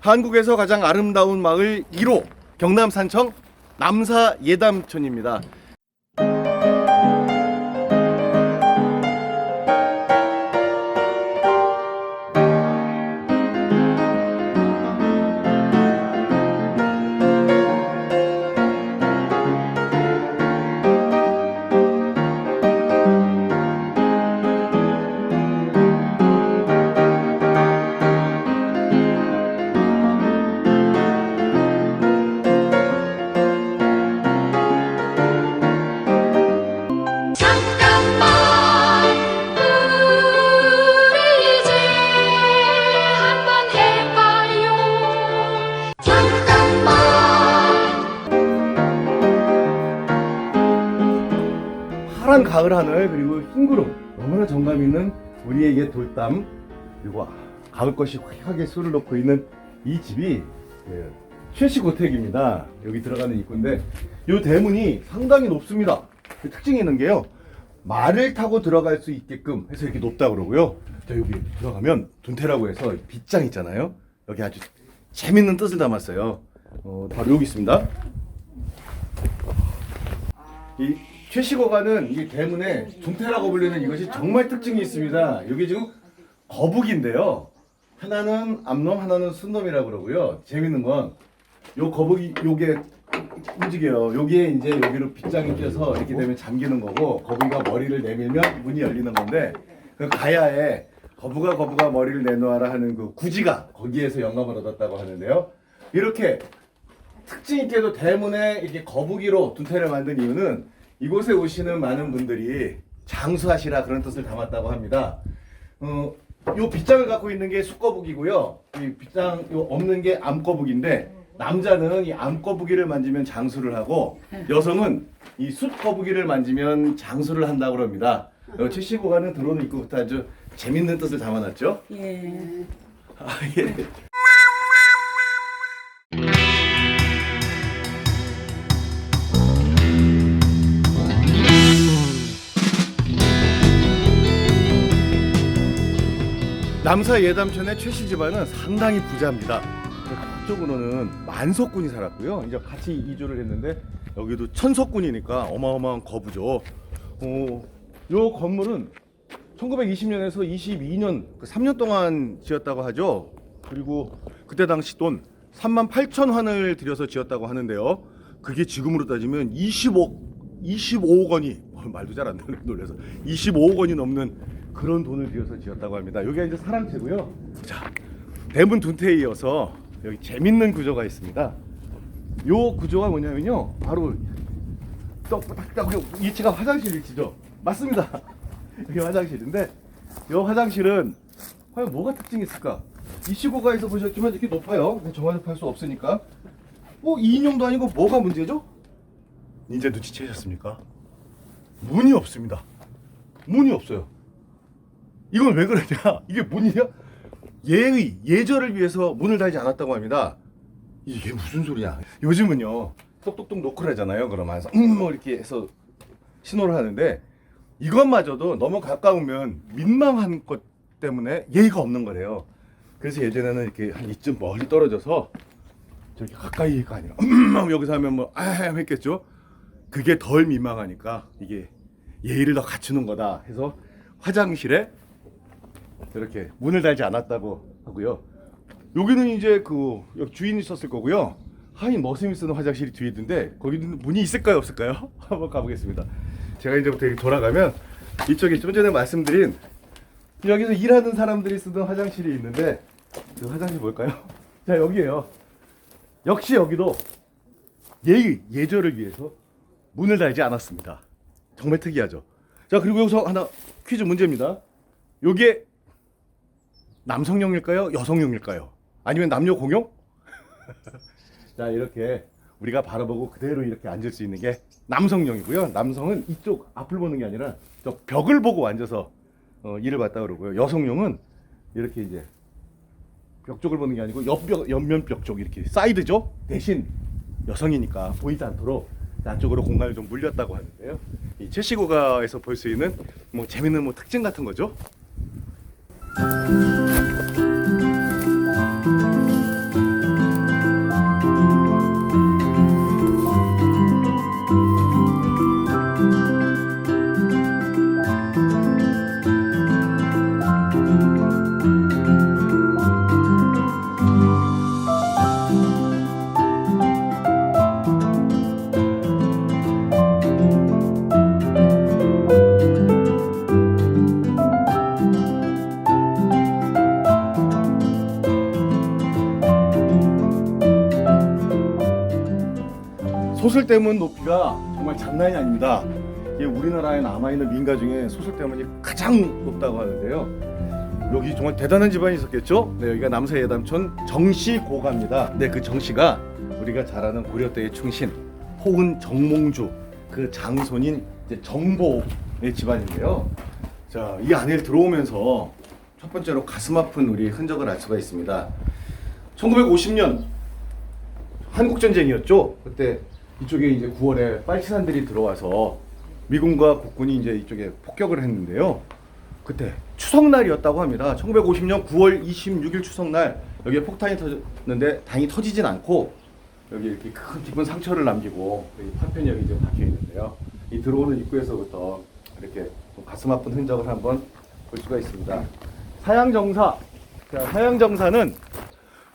한국에서 가장 아름다운 마을 1호 경남 산청 남사 예담촌입니다. 파란 가을 하늘 그리고 흰 구름, 너무나 정감 있는 우리에게 돌담, 그리고 가을것이 화려하게 술을 놓고 있는 이 집이 최씨고택입니다. 여기 들어가는 입구인데 이 대문이 상당히 높습니다. 특징이 있는 게요, 말을 타고 들어갈 수 있게끔 해서 이렇게 높다 그러고요. 자, 여기 들어가면 둔태라고 해서 빗장 있잖아요. 여기 아주 재밌는 뜻을 담았어요. 바로 여기 있습니다. 이 최씨고가는 이 대문에 둔태라고 불리는 이것이 정말 특징이 있습니다. 여기 지금 거북인데요, 하나는 암놈, 하나는 순놈이라고 그러고요. 재밌는 건 요 거북이 요게 움직여요. 여기에 이제 여기로 빗장이 껴서 이렇게 되면 잠기는 거고, 거북이가 머리를 내밀면 문이 열리는 건데, 그 가야에 거북아 머리를 내놓아라 하는 그 구지가 거기에서 영감을 얻었다고 하는데요. 이렇게 특징 있게도 대문에 이렇게 거북이로 둔태를 만든 이유는 이곳에 오시는 많은 분들이 장수하시라 그런 뜻을 담았다고 합니다. 요 빗장을 갖고 있는 게 숫거북이고요. 이 빗장 요 없는 게 암거북인데, 남자는 이 암거북이를 만지면 장수를 하고 여성은 이 숫거북이를 만지면 장수를 한다고 합니다. 최씨고가는 들어오는 입구부터 아주 재밌는 뜻을 담아놨죠. 예. 아, 예. 남사 예담촌의 최씨 집안은 상당히 부자입니다. 그쪽으로는 만석군이 살았고요. 이제 같이 이주를 했는데 여기도 천석군이니까 어마어마한 거부죠. 요 건물은 1920년에서 22년, 3년 동안 지었다고 하죠. 그리고 그때 당시 돈 38,000환을 들여서 지었다고 하는데요. 그게 지금으로 따지면 25억 원이, 말도 잘 안 되는, 놀라서 25억 원이 넘는 그런 돈을 들여서 지었다고 합니다. 여기가 이제 사랑채고요. 자, 대문 둔태에 이어서 여기 재밌는 구조가 있습니다. 요 구조가 뭐냐면요, 바로 딱 위치가 화장실 위치죠. 맞습니다. 여기 화장실인데, 요 화장실은 과연 뭐가 특징이 있을까? 이 시고가에서 보셨지만 이렇게 높아요. 정화접할 수 없으니까. 이 인형도 아니고 뭐가 문제죠? 이제 눈치채셨습니까? 문이 없습니다. 문이 없어요. 이건 왜 그러냐? 이게 문이냐? 예절을 위해서 문을 달지 않았다고 합니다. 이게 무슨 소리야? 요즘은요, 똑똑똑 노크를 하잖아요. 그러면서 뭐 이렇게 해서 신호를 하는데, 이것마저도 너무 가까우면 민망한 것 때문에 예의가 없는 거래요. 그래서 예전에는 이렇게 한 이쯤 멀리 떨어져서 저렇게 가까이가 아니라 여기서 하면 뭐 했겠죠. 그게 덜 민망하니까 이게 예의를 더 갖추는 거다 해서 화장실에 이렇게 문을 달지 않았다고 하고요. 여기는 이제 그 주인이 있었을 거고요. 하인 머슴이 쓰는 화장실이 뒤에 있는데, 거기는 문이 있을까요, 없을까요? 한번 가보겠습니다. 제가 이제부터 이렇게 돌아가면 이쪽에 좀 전에 말씀드린 여기서 일하는 사람들이 쓰던 화장실이 있는데, 그 화장실 뭘까요? 자, 여기에요. 역시 여기도 예절을 위해서 문을 달지 않았습니다. 정말 특이하죠. 자, 그리고 여기서 하나 퀴즈 문제입니다. 요게 남성용일까요? 여성용일까요? 아니면 남녀 공용? 자, 이렇게 우리가 바라보고 그대로 이렇게 앉을 수 있는 게 남성용이고요. 남성은 이쪽 앞을 보는 게 아니라 저 벽을 보고 앉아서 일을 봤다 그러고요. 여성용은 이렇게 이제 벽 쪽을 보는 게 아니고 옆면 벽 쪽, 이렇게 사이드죠. 대신 여성이니까 보이지 않도록 안쪽으로 공간을 좀 물렸다고 하는데요. 이 최씨고가에서 볼 수 있는 뭐 재밌는 뭐 특징 같은 거죠. 소설대문 높이가 정말 장난이 아닙니다. 이게 우리나라에 남아있는 민가 중에 소설대문이 가장 높다고 하는데요. 여기 정말 대단한 집안이 있었겠죠? 네, 여기가 남서 예담촌 정씨고가입니다. 네, 그 정씨가 우리가 잘 아는 고려 때의 충신 포은 정몽주 그 장손인 이제 정보의 집안인데요. 자, 이 안에 들어오면서 첫 번째로 가슴 아픈 우리 흔적을 알 수가 있습니다. 1950년 한국전쟁이었죠. 그때 이쪽에 이제 9월에 빨치산들이 들어와서 미군과 국군이 이제 이쪽에 폭격을 했는데요. 그때 추석날이었다고 합니다. 1950년 9월 26일 추석날 여기에 폭탄이 터졌는데 다행히 터지진 않고 여기 이렇게 큰 깊은 상처를 남기고 파편이 여기 이제 박혀 있는데요. 이 들어오는 입구에서부터 이렇게 가슴 아픈 흔적을 한번 볼 수가 있습니다. 사양정사. 자, 사양정사는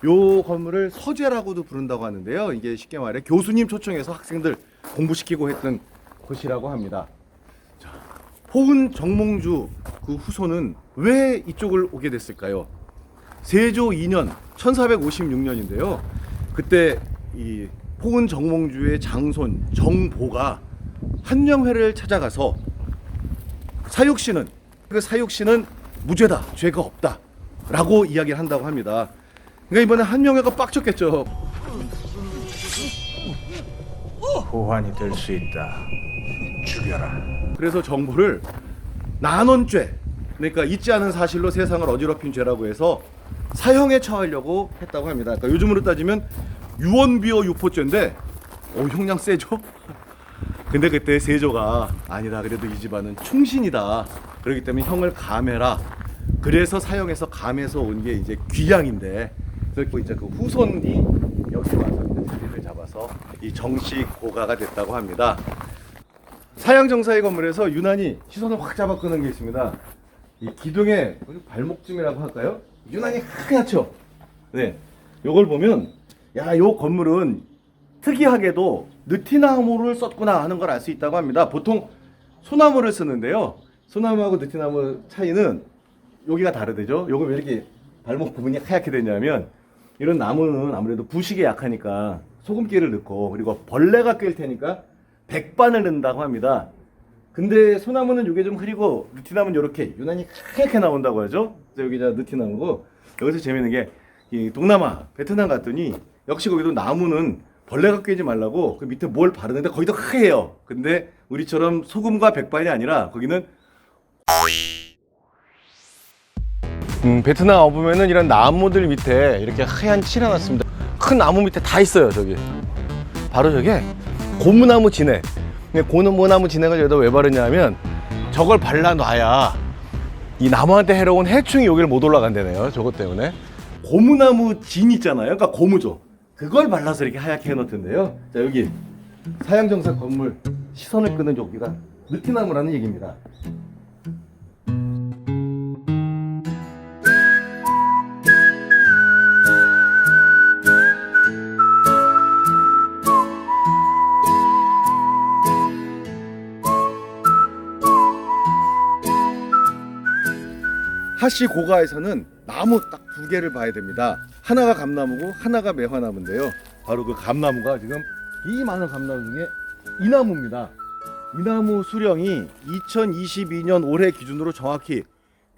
요 건물을 서재라고도 부른다고 하는데요. 이게 쉽게 말해 교수님 초청해서 학생들 공부시키고 했던 곳이라고 합니다. 자, 포은 정몽주 그 후손은 왜 이쪽을 오게 됐을까요? 세조 2년 1456년인데요. 그때 이 포은 정몽주의 장손 정보가 한명회를 찾아가서 사육신은 그 사육신은 무죄다, 죄가 없다 라고 이야기를 한다고 합니다. 그러니까 이번에 한명회가 빡쳤겠죠. 보환이 될 수 있다. 죽여라. 그래서 정보를 난원죄, 그러니까 잊지 않은 사실로 세상을 어지럽힌 죄라고 해서 사형에 처하려고 했다고 합니다. 그러니까 요즘으로 따지면 유언비어 유포죄인데 형량 세죠? 근데 그때 세조가 아니다, 그래도 이 집안은 충신이다, 그렇기 때문에 형을 감해라. 그래서 사형에서 감해서 온 게 이제 귀양인데, 그래서 이제 그 후손이 여기 와서 자리를 잡아서 이 정씨 고가가 됐다고 합니다. 사양정사의 건물에서 유난히 시선을 확 잡아 끄는 게 있습니다. 이 기둥의 발목쯤이라고 할까요? 유난히 하얗죠. 네, 요걸 보면 야, 요 건물은 특이하게도 느티나무를 썼구나 하는 걸 알 수 있다고 합니다. 보통 소나무를 쓰는데요. 소나무하고 느티나무 차이는 여기가 다르대죠. 요거 왜 이렇게 발목 부분이 하얗게 되냐면 이런 나무는 아무래도 부식에 약하니까 소금기를 넣고 그리고 벌레가 낄 테니까 백반을 넣는다고 합니다. 근데 소나무는 이게 좀 흐리고 느티나무는 이렇게 유난히 하얗게 나온다고 하죠. 그래서 여기가 느티나무고, 여기서 재밌는 게 이 동남아 베트남 갔더니 역시 거기도 나무는 벌레가 뀌지 말라고 그 밑에 뭘 바르는데 거기도 하얘요. 근데 우리처럼 소금과 백반이 아니라 거기는 베트남 와보면은 이런 나무들 밑에 이렇게 하얀 칠해 놨습니다. 큰 나무 밑에 다 있어요. 저기 바로 저게 고무나무 진해. 고무나무 진해가 여기다 왜 바르냐면 저걸 발라놔야 이 나무한테 해로운 해충이 여기를 못 올라간다네요. 저것 때문에. 고무나무 진 있잖아요. 그러니까 고무죠. 그걸 발라서 이렇게 하얗게 해놓던데요. 자, 여기 사양정사 건물 시선을 끄는 여기가 느티나무라는 얘기입니다. 하씨 고가에서는 나무 딱 두 개를 봐야 됩니다. 하나가 감나무고 하나가 매화나무인데요. 바로 그 감나무가 지금 이 많은 감나무 중에 이 나무입니다. 이 나무 수령이 2022년 올해 기준으로 정확히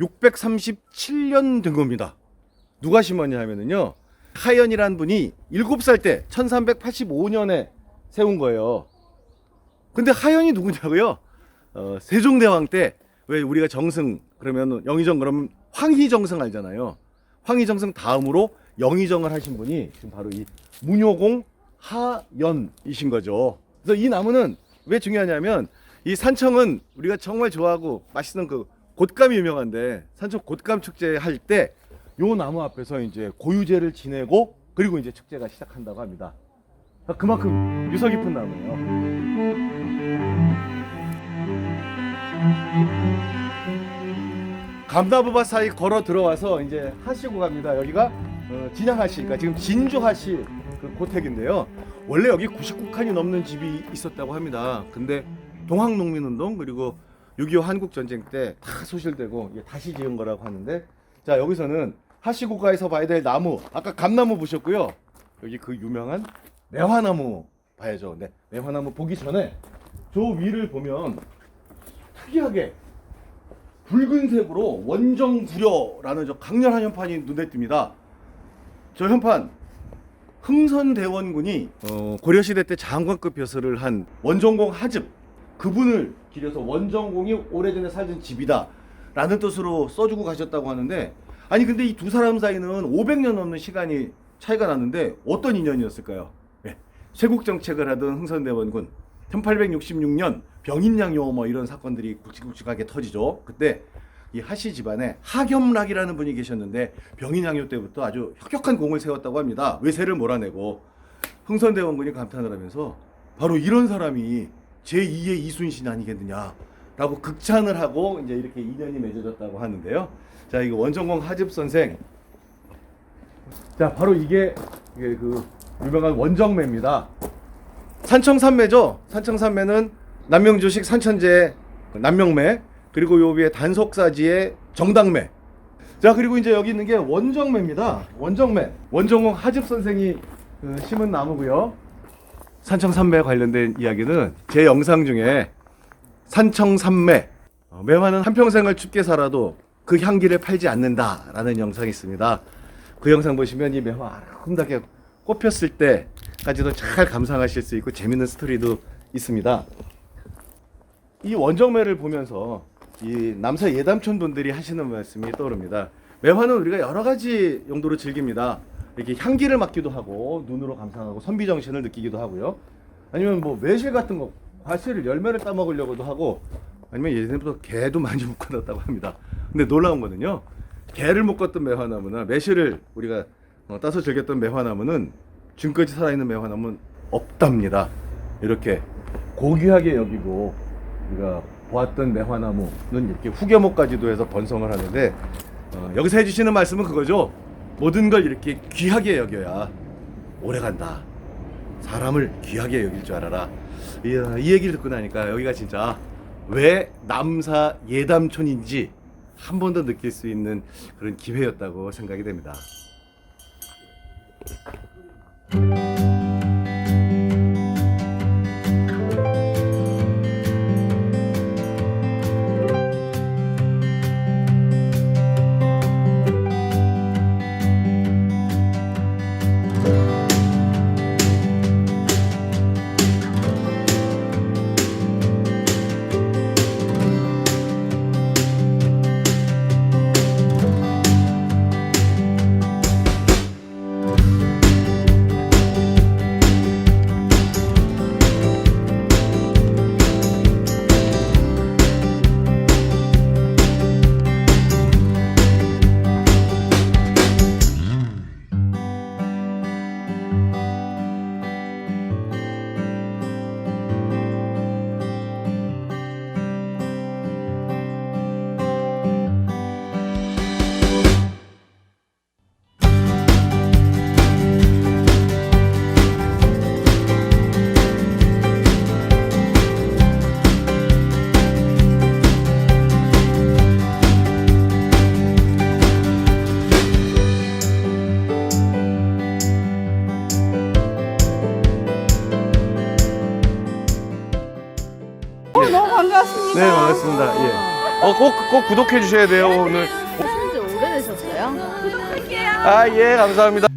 637년 된 겁니다. 누가 심었냐 하면은요, 하연이란 분이 7살 때 1385년에 세운 거예요. 근데 하연이 누구냐고요? 세종대왕 때 왜 우리가 정승 그러면 영의정 그러면 황희정승 알잖아요. 황희정승 다음으로 영의정을 하신 분이 지금 바로 이 문효공 하연이신 거죠. 그래서 이 나무는 왜 중요하냐면 이 산청은 우리가 정말 좋아하고 맛있는 그 곶감이 유명한데 산청 곶감 축제 할 때 요 나무 앞에서 이제 고유제를 지내고 그리고 이제 축제가 시작한다고 합니다. 그만큼 유서 깊은 나무예요. 감나무밭 사이 걸어 들어와서 이제 하시고 갑니다. 여기가 진양하시, 그러니까 지금 진주하시 그 고택인데요. 원래 여기 99칸이 넘는 집이 있었다고 합니다. 근데 동학농민운동 그리고 6.25 한국전쟁 때 다 소실되고 다시 지은 거라고 하는데, 자, 여기서는 하시고가에서 봐야 될 나무, 아까 감나무 보셨고요. 여기 그 유명한 매화나무 봐야죠. 네, 매화나무 보기 전에 저 위를 보면 특이하게 붉은색으로 원정구려라는 저 강렬한 현판이 눈에 띕니다. 저 현판 흥선대원군이 고려시대 때 장관급 벼슬을 한 원정공 하즙 그분을 기려서 원정공이 오래전에 살던 집이다 라는 뜻으로 써주고 가셨다고 하는데, 아니 근데 이 두 사람 사이는 500년 넘는 시간이 차이가 났는데 어떤 인연이었을까요? 네, 쇄국정책을 하던 흥선대원군 1866년 병인양요 뭐 이런 사건들이 굵직굵직하게 터지죠. 그때 이 하씨 집안에 하겸락이라는 분이 계셨는데 병인양요 때부터 아주 혁혁한 공을 세웠다고 합니다. 외세를 몰아내고. 흥선대원군이 감탄을 하면서 바로 이런 사람이 제2의 이순신 아니겠느냐 라고 극찬을 하고 이제 이렇게 인연이 맺어졌다고 하는데요. 자, 이거 원정공 하즙 선생, 자 바로 이게 그 유명한 원정매입니다. 산청산매죠. 산청산매는 남명주식 산천제 남명매, 그리고 요 위에 단속사지의 정당매. 자, 그리고 이제 여기 있는 게 원정매입니다. 원정매, 원정공 하즙 선생이 심은 나무고요. 산청산매에 관련된 이야기는 제 영상 중에 산청산매, 매화는 한평생을 춥게 살아도 그 향기를 팔지 않는다라는 영상이 있습니다. 그 영상 보시면 이 매화 아름답게 꽃폈을 때까지도 잘 감상하실 수 있고 재밌는 스토리도 있습니다. 이 원정매를 보면서 이 남사 예담촌 분들이 하시는 말씀이 떠오릅니다. 매화는 우리가 여러 가지 용도로 즐깁니다. 이렇게 향기를 맡기도 하고 눈으로 감상하고 선비정신을 느끼기도 하고요. 아니면 뭐 매실 같은 거, 과실을 열매를 따먹으려고도 하고, 아니면 예전부터 개도 많이 묶어놨다고 합니다. 근데 놀라운 거는요, 개를 묶었던 매화나무나 매실을 우리가 따서 즐겼던 매화나무는 지금까지 살아있는 매화나무는 없답니다. 이렇게 고귀하게 여기고 우리가 보았던 매화나무는 이렇게 후계모까지도 해서 번성을 하는데, 여기서 해주시는 말씀은 그거죠. 모든 걸 이렇게 귀하게 여겨야 오래간다. 사람을 귀하게 여길 줄 알아라. 이 얘기를 듣고 나니까 여기가 진짜 왜 남사 예담촌인지 한 번 더 느낄 수 있는 그런 기회였다고 생각이 됩니다. 너무 반갑습니다. 네, 반갑습니다. 예. 꼭 구독해 주셔야 돼요, 오늘. 산지 오래되셨어요? 아, 예, 감사합니다.